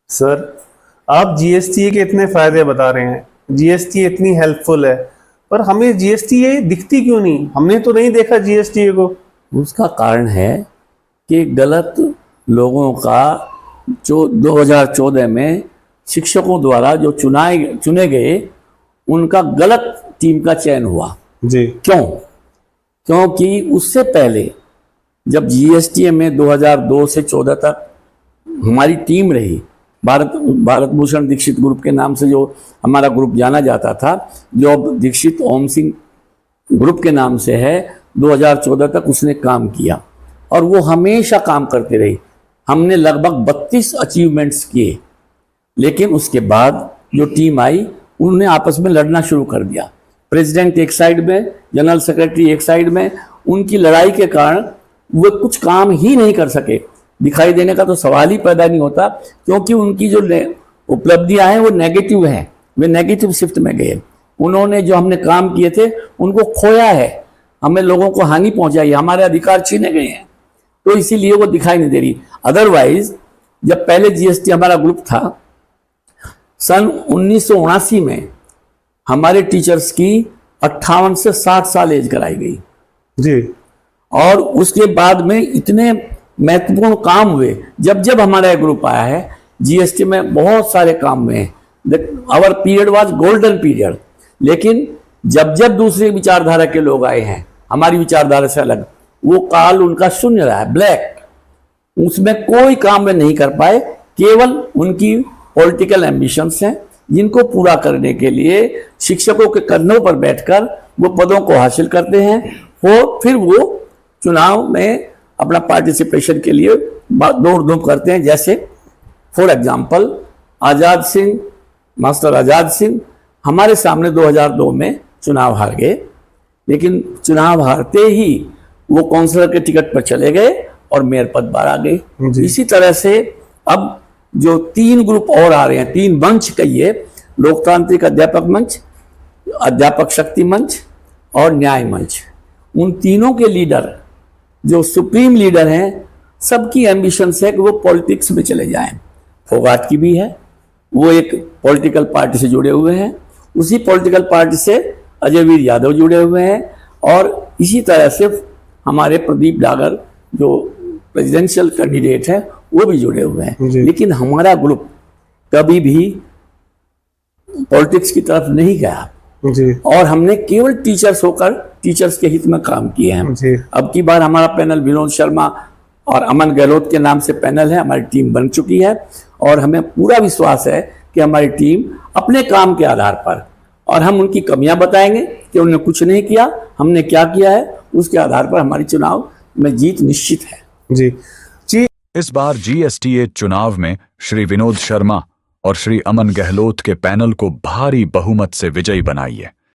Sir, आप GST के इतने फायदे बता रहे हैं, जीएसटी इतनी हेल्पफुल है, पर हमें जीएसटी ये दिखती क्यों नहीं? हमने तो नहीं देखा जीएसटी को। उसका कारण है कि गलत लोगों का जो 2014 में शिक्षकों द्वारा जो चुने गए, उनका गलत टीम का चयन हुआ। जी। क्योंकि उससे पहले जब जीएसटी में 2002 से 14 तक हमारी टीम रही, भारत भूषण दीक्षित ग्रुप के नाम से जो हमारा ग्रुप जाना जाता था, जो अब दीक्षित ओम सिंह ग्रुप के नाम से है, 2014 तक उसने काम किया और वो हमेशा काम करते रही। हमने लगभग 32 अचीवमेंट्स किए, लेकिन उसके बाद जो टीम आई उन्होंने आपस में लड़ना शुरू कर दिया। प्रेसिडेंट एक साइड में, जनरल सेक्रेटरी एक साइड में। उनकी लड़ाई के कारण वो कुछ काम ही नहीं कर सके। दिखाई देने का तो सवाल ही पैदा नहीं होता, क्योंकि उनकी जो उपलब्धियां हैं वो नेगेटिव हैं, वे नेगेटिव शिफ्ट में गए। उन्होंने जो हमने काम किए थे उनको खोया है, हमें लोगों को हानि पहुंचाई, हमारे अधिकार छीने गए हैं, तो इसीलिए वो दिखाई नहीं दे रही। अदरवाइज जब पहले जीएसटी हमारा ग्रुप था, सन 1979 में हमारे टीचर्स की 58 से 60 साल एज कराई गई जी। और उसके बाद में इतने महत्वपूर्ण काम हुए। जब जब हमारा ग्रुप आया है, जीएसटी में बहुत सारे काम हुए हैं। Our period was golden period. लेकिन जब जब दूसरी विचारधारा के लोग आए हैं, हमारी विचारधारा से अलग, वो काल उनका शून्य रहा है, ब्लैक। उसमें कोई काम वे नहीं कर पाए। केवल उनकी पॉलिटिकल एम्बिशंस हैं, जिनको पूरा करने के लिए शिक्षकों के कंधों पर बैठकर वो पदों को हासिल करते हैं। फिर वो चुनाव में अपना पार्टिसिपेशन के लिए दौड़ धूप करते हैं। जैसे for example master Azad Singh हमारे सामने 2002 में चुनाव हार गए, लेकिन चुनाव हारते ही वो काउंसलर के टिकट पर चले गए और मेयर पद पर आ गए। इसी तरह से अब जो 3 ग्रुप और आ रहे हैं, 3 मंच कहिए, लोकतांत्रिक अध्यापक मंच, अध्यापक शक्ति मंच और न्याय मंच, उन तीनों के लीडर जो सुप्रीम लीडर हैं, सबकी एम्बिशंस है कि वो पॉलिटिक्स में चले जाएं। फोगाट की भी है, वो एक पॉलिटिकल पार्टी से जुड़े हुए हैं, उसी पॉलिटिकल पार्टी से अजय वीर यादव जुड़े हुए हैं, और इसी तरह से हमारे प्रदीप डागर जो प्रेसिडेंशियल कैंडिडेट है वो भी जुड़े हुए हैं। लेकिन हमारा ग्रुप कभी भी पॉलिटिक्स की तरफ नहीं गया जी। और हमने केवल टीचर्स होकर टीचर्स के हित में काम किए हैं। अब की बार हमारा पैनल विनोद शर्मा और अमन गहलोत के नाम से पैनल है, हमारी टीम बन चुकी है और हमें पूरा विश्वास है कि हमारी टीम अपने काम के आधार पर, और हम उनकी कमियां बताएंगे कि उन्होंने कुछ नहीं किया, हमने क्या किया है, उसके आधार पर हमारी चुनाव में जीत निश्चित है। जी। इस बार जीएसटीए चुनाव में श्री विनोद शर्मा और श्री अमन गहलोत के पैनल को भारी बहुमत से विजयी बनाइए।